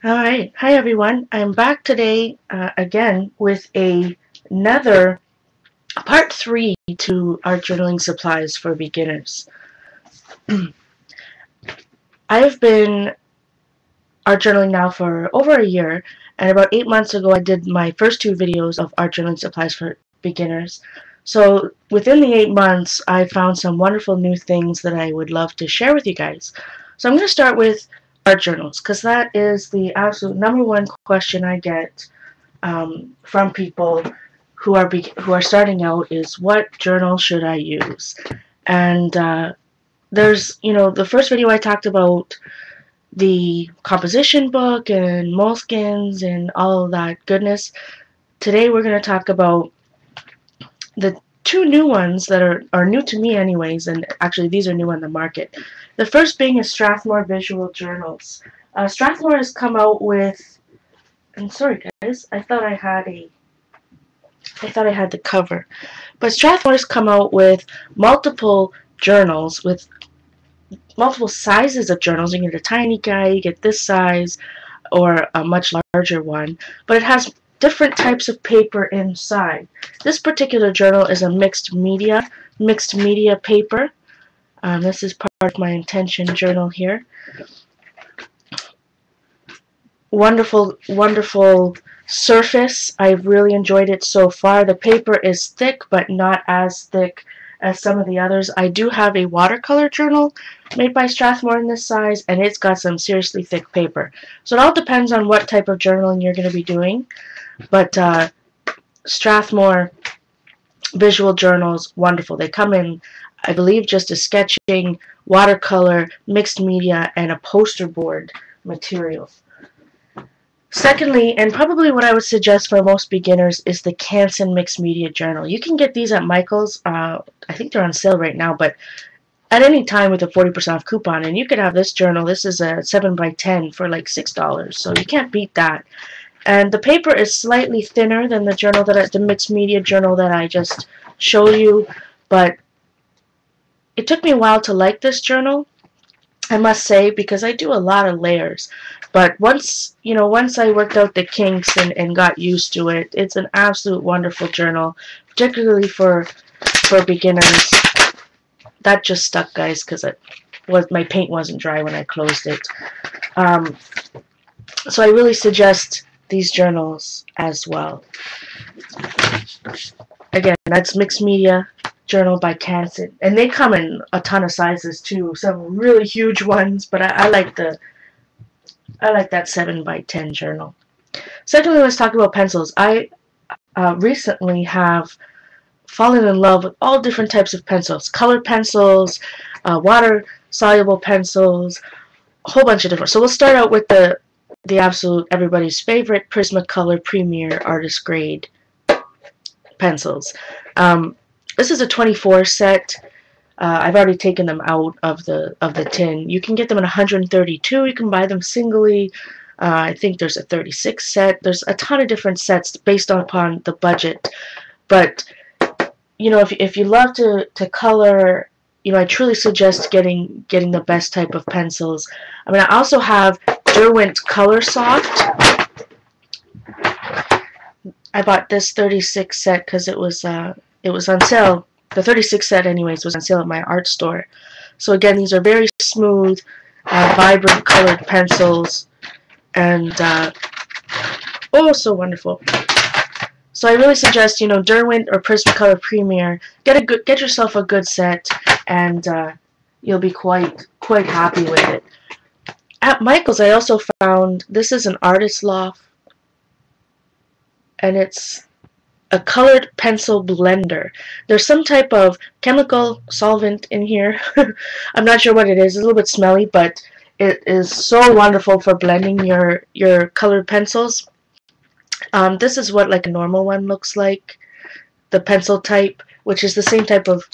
Alright, hi everyone. I'm back today again with another part 3 to art journaling supplies for beginners. I've been art journaling now for over a year, and about 8 months ago I did my first 2 videos of art journaling supplies for beginners. So within the 8 months I found some wonderful new things that I would love to share with you guys. So I'm going to start with art journals, because that is the absolute number one question I get from people who are starting out is, what journal should I use? And there's, the first video I talked about the composition book and moleskins and all of that goodness. Today we're going to talk about the 2 new ones that are new to me anyways, and actually these are new on the market. The first being is Strathmore visual journals. Strathmore has come out with, I'm sorry guys, I thought I had the cover. But Strathmore has come out with multiple journals, with multiple sizes of journals. You can get a tiny guy, you get this size, or a much larger one. But it has different types of paper inside. This particular journal is a mixed media paper. This is part of my intention journal here. Wonderful, wonderful surface. I've really enjoyed it so far. The paper is thick, but not as thick as some of the others. I do have a watercolor journal made by Strathmore in this size, and it's got some seriously thick paper. So it all depends on what type of journaling you're going to be doing. But Strathmore visual journals, wonderful. They come in, I believe, just a sketching, watercolor, mixed media, and a poster board material. Secondly, and probably what I would suggest for most beginners, is the Canson Mixed Media Journal. You can get these at Michael's. I think they're on sale right now, but at any time with a 40% off coupon. And you could have this journal. This is a 7x10 for like $6, so you can't beat that. And the paper is slightly thinner than the Mixed Media Journal that I just showed you, but it took me a while to like this journal, I must say, because I do a lot of layers. But once I worked out the kinks and got used to it, it's an absolute wonderful journal, particularly for beginners. That just stuck, guys, because my paint wasn't dry when I closed it. So I really suggest these journals as well. Again, that's Mixed Media Journal by Canson, and they come in a ton of sizes too. Some really huge ones, but I like that 7x10 journal. Secondly, let's talk about pencils. I recently have fallen in love with all different types of pencils. Colored pencils, water-soluble pencils, a whole bunch of different. So we'll start out with the absolute everybody's favorite Prismacolor Premier Artist Grade pencils. This is a 24 set. I've already taken them out of the tin. You can get them in 132. You can buy them singly. I think there's a 36 set. There's a ton of different sets based upon the budget. But if you love to color, I truly suggest getting the best type of pencils. I mean, I also have Derwent Color Soft. I bought this 36 set because it was on sale. The 36 set anyways was on sale at my art store. So again, these are very smooth, vibrant colored pencils, and oh, so wonderful. So I really suggest, Derwent or Prismacolor Premier. Get yourself a good set, and you'll be quite happy with it. At Michael's, I also found, this is an Artist Loft, and it's a colored pencil blender. There's some type of chemical solvent in here. I'm not sure what it is. It's a little bit smelly, but it is so wonderful for blending your colored pencils. This is what like a normal one looks like, the pencil type, which is the same type of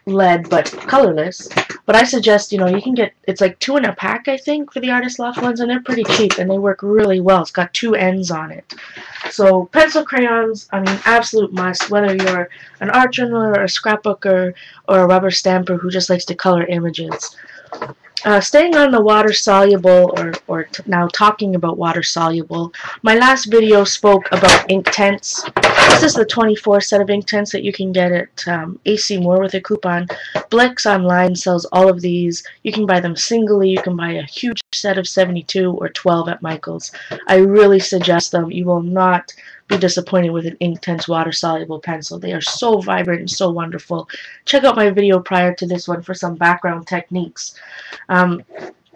lead but colorless. But I suggest, you can get, it's like 2 in a pack, I think, for the Artist Loft ones, and they're pretty cheap and they work really well. It's got 2 ends on it. So pencil crayons, I mean, absolute must, whether you're an art journaler or a scrapbooker or a rubber stamper who just likes to color images. Staying on the water-soluble, or now talking about water-soluble, my last video spoke about ink tints. This is the 24 set of ink tints that you can get at AC Moore with a coupon. Blix online sells all of these. You can buy them singly. You can buy a huge set of 72 or 12 at Michael's. I really suggest them. You will not be disappointed with an Inktense water-soluble pencil. They are so vibrant and so wonderful. Check out my video prior to this one for some background techniques. On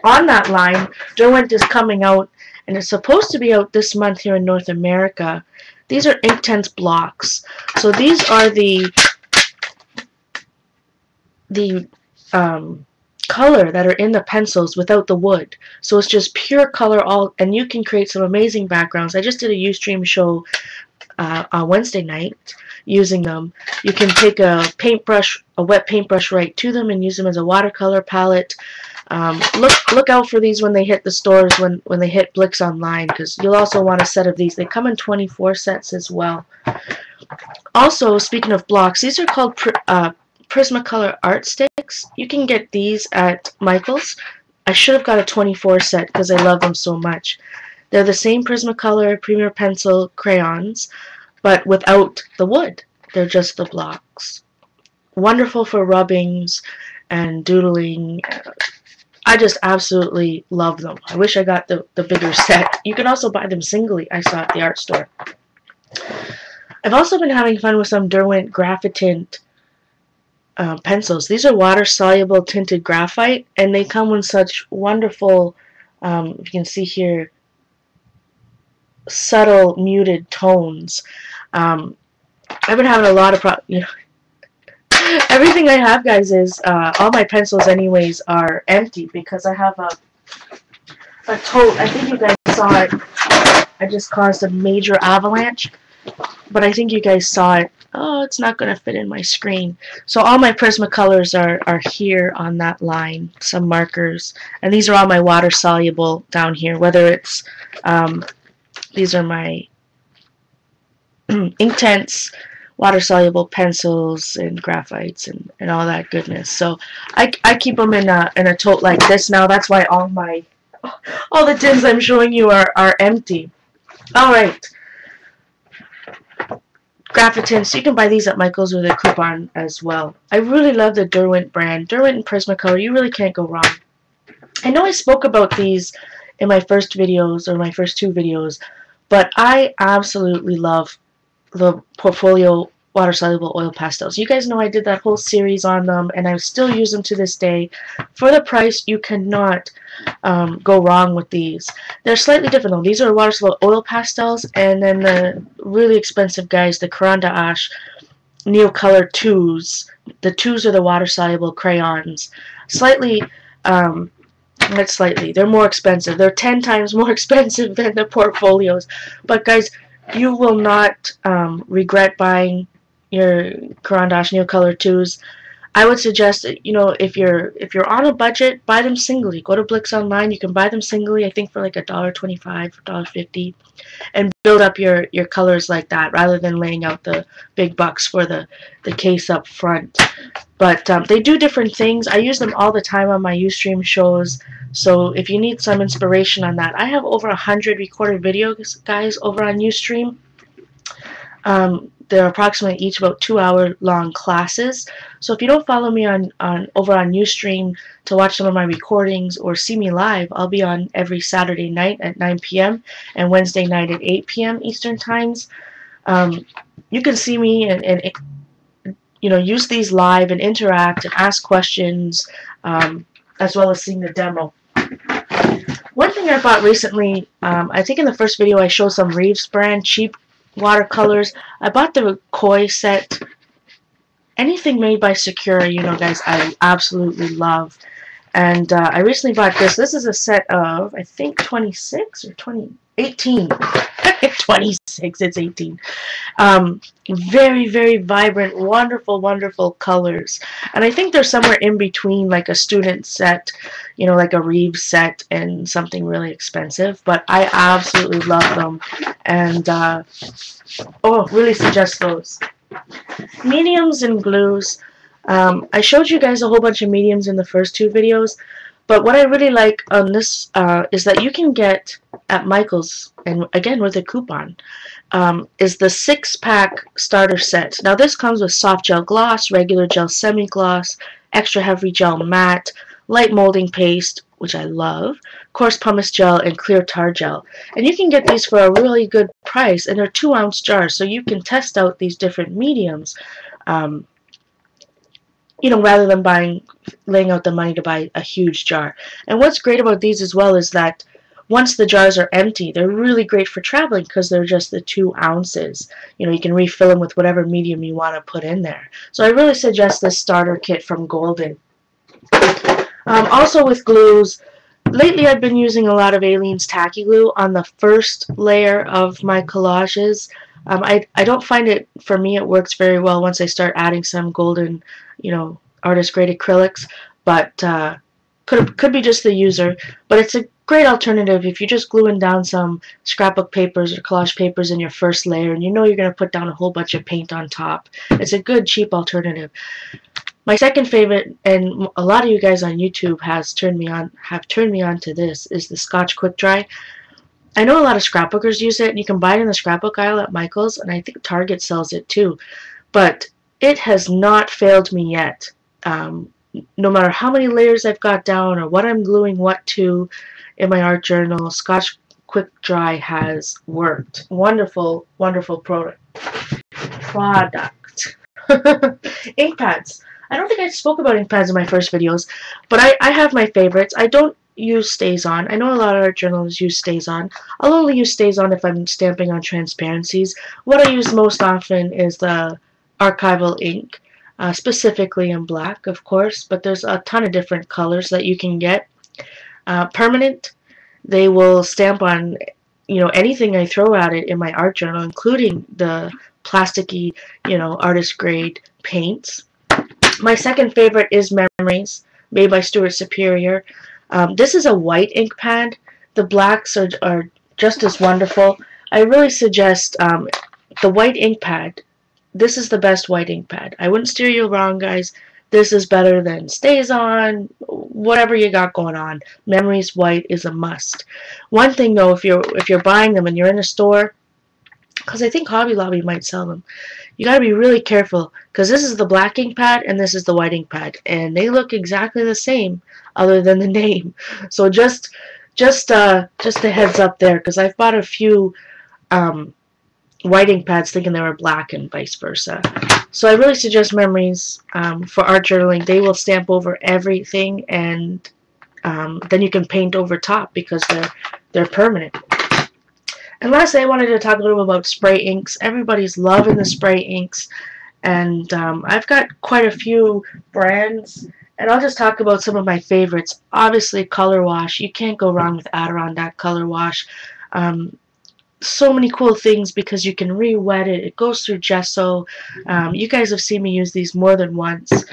that line, Derwent is coming out, and it's supposed to be out this month here in North America. These are Inktense blocks. So these are the color that are in the pencils without the wood. So it's just pure color, all, and you can create some amazing backgrounds. I just did a Ustream show on Wednesday night using them. You can take a paintbrush, a wet paintbrush right to them and use them as a watercolor palette. Look out for these when they hit the stores, when they hit Blix online, because you'll also want a set of these. They come in 24 sets as well. Also, speaking of blocks, these are called Prismacolor Art Sticks. You can get these at Michael's. I should have got a 24 set because I love them so much. They're the same Prismacolor Premier Pencil crayons, but without the wood. They're just the blocks. Wonderful for rubbings and doodling. I just absolutely love them. I wish I got the bigger set. You can also buy them singly, I saw at the art store. I've also been having fun with some Derwent Graphitint pencils. These are water-soluble tinted graphite, and they come in such wonderful, you can see here, subtle muted tones. I've been having a lot of everything I have, guys, is all my pencils anyways are empty because I have a tote. I think you guys saw it. I just caused a major avalanche, but I think you guys saw it. Oh, it's not going to fit in my screen. So all my Prismacolors are here on that line, some markers, and these are all my water soluble down here, whether it's these are my Inktense water-soluble pencils and graphites and all that goodness. So I keep them in a tote like this now. That's why all the tins I'm showing you are empty. All right, Graphitints. You can buy these at Michael's with a coupon as well. I really love the Derwent brand. Derwent and Prismacolor. You really can't go wrong. I know I spoke about these in my first videos, or my first two videos, but I absolutely love the Portfolio water-soluble oil pastels. You guys know I did that whole series on them, and I still use them to this day. For the price, you cannot go wrong with these. They're slightly different though. These are water-soluble oil pastels, and then the really expensive guys, the Caran d'Ache Neocolor 2s. The 2s are the water-soluble crayons. Slightly, not slightly, they're more expensive. They're 10 times more expensive than the Portfolios. But guys, you will not regret buying your Caran d'Ache Neocolor 2s. I would suggest that, you know, if you're on a budget, buy them singly. Go to Blix online. You can buy them singly, I think for like $1.25 or $1.50, and build up your colors like that rather than laying out the big bucks for the case up front. But they do different things. I use them all the time on my Ustream shows. So if you need some inspiration on that, I have over 100 recorded videos, guys, over on Ustream. They're approximately each about 2-hour-long classes. So if you don't follow me over on Ustream to watch some of my recordings or see me live, I'll be on every Saturday night at 9 p.m. and Wednesday night at 8 p.m. Eastern Times. You can see me and you know, use these live and interact and ask questions, as well as seeing the demo. One thing I bought recently, I think in the first video I showed some Reeves brand cheap watercolors. I bought the Koi set. Anything made by Sakura, you know, guys, I absolutely love. And I recently bought this. This is a set of, I think, 26 or 18. 26, it's 18. Very, very vibrant, wonderful, wonderful colors. And I think they're somewhere in between like a student set, you know, like a Reeves set and something really expensive. But I absolutely love them. And, oh, really suggest those. Mediums and glues. I showed you guys a whole bunch of mediums in the first two videos. But what I really like on this is that you can get at Michael's, and again with a coupon, is the 6-pack starter set. Now this comes with soft gel gloss, regular gel semi-gloss, extra heavy gel matte, light molding paste, which I love, coarse pumice gel, and clear tar gel. And you can get these for a really good price, and they're 2-ounce jars, so you can test out these different mediums, you know, rather than laying out the money to buy a huge jar. And what's great about these as well is that once the jars are empty, they're really great for traveling because they're just the 2 ounces. You know, you can refill them with whatever medium you want to put in there. So I really suggest this starter kit from Golden. Also with glues, lately I've been using a lot of Aleene's Tacky Glue on the first layer of my collages. I don't find it, for me, it works very well once I start adding some Golden, you know, artist grade acrylics, but could be just the user. But it's a great alternative if you're just gluing down some scrapbook papers or collage papers in your first layer, and you know you're going to put down a whole bunch of paint on top. It's a good cheap alternative. My second favorite, and a lot of you guys on YouTube have turned me on to this, is the Scotch Quick Dry. I know a lot of scrapbookers use it, and you can buy it in the scrapbook aisle at Michael's, and I think Target sells it too. But it has not failed me yet. No matter how many layers I've got down or what I'm gluing what to in my art journal, Scotch Quick Dry has worked. Wonderful, wonderful product. Ink pads. I don't think I spoke about ink pads in my first videos, but I have my favorites. I don't use StazOn. I know a lot of art journalists use StazOn. I'll only use StazOn if I'm stamping on transparencies. What I use most often is the archival ink, specifically in black, of course, but there's a ton of different colors that you can get. Permanent, they will stamp on, you know, anything I throw at it in my art journal, including the plasticky, you know, artist grade paints. My second favorite is Memories, made by Stuart Superior. This is a white ink pad. The blacks are just as wonderful. I really suggest the white ink pad. This is the best white ink pad. I wouldn't steer you wrong, guys. This is better than StazOn, whatever you got going on. Memories white is a must. One thing though, if you're buying them and you're in a store, because I think Hobby Lobby might sell them, you got to be really careful because this is the black ink pad and this is the white ink pad, and they look exactly the same other than the name. So just a heads up there, because I've bought a few white ink pads thinking they were black and vice versa. So I really suggest Memories for art journaling. They will stamp over everything, and then you can paint over top because they're permanent. And lastly, I wanted to talk a little about spray inks. Everybody's loving the spray inks, and I've got quite a few brands, and I'll just talk about some of my favorites. Obviously, Color Wash. You can't go wrong with Adirondack Color Wash. So many cool things because you can re-wet it. It goes through gesso. You guys have seen me use these more than once.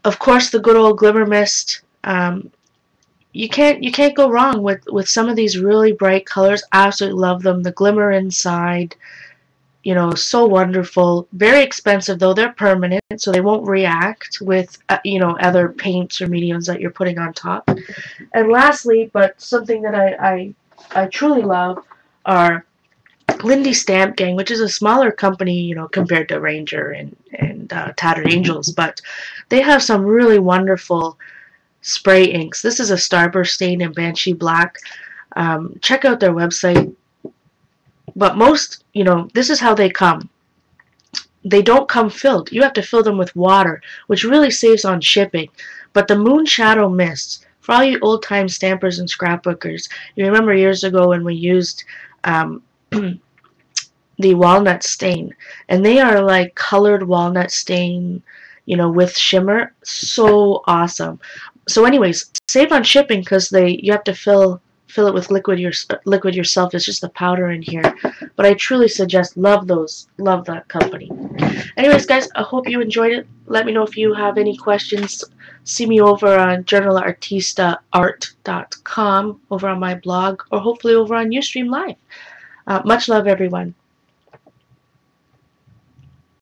Of course, the good old Glimmer Mist. You can't go wrong with some of these really bright colors. Absolutely love them. The glimmer inside, you know, so wonderful. Very expensive though. They're permanent, so they won't react with you know, other paints or mediums that you're putting on top. And lastly, but something that I truly love, are Lindy Stamp Gang, which is a smaller company, you know, compared to Ranger and Tattered Angels, but they have some really wonderful spray inks. This is a Starburst stain in Banshee Black. Check out their website. But most, you know, this is how they come. They don't come filled. You have to fill them with water, which really saves on shipping. But the Moon Shadow Mists, for all you old-time stampers and scrapbookers, you remember years ago when we used the walnut stain, and they are like colored walnut stain, you know, with shimmer. So awesome. So anyways, save on shipping because you have to fill it with liquid yourself. It's just the powder in here. But I truly suggest, love that company. Anyways, guys, I hope you enjoyed it. Let me know if you have any questions. See me over on JournalArtistaArt.com, over on my blog, or hopefully over on Ustream Live. Much love, everyone.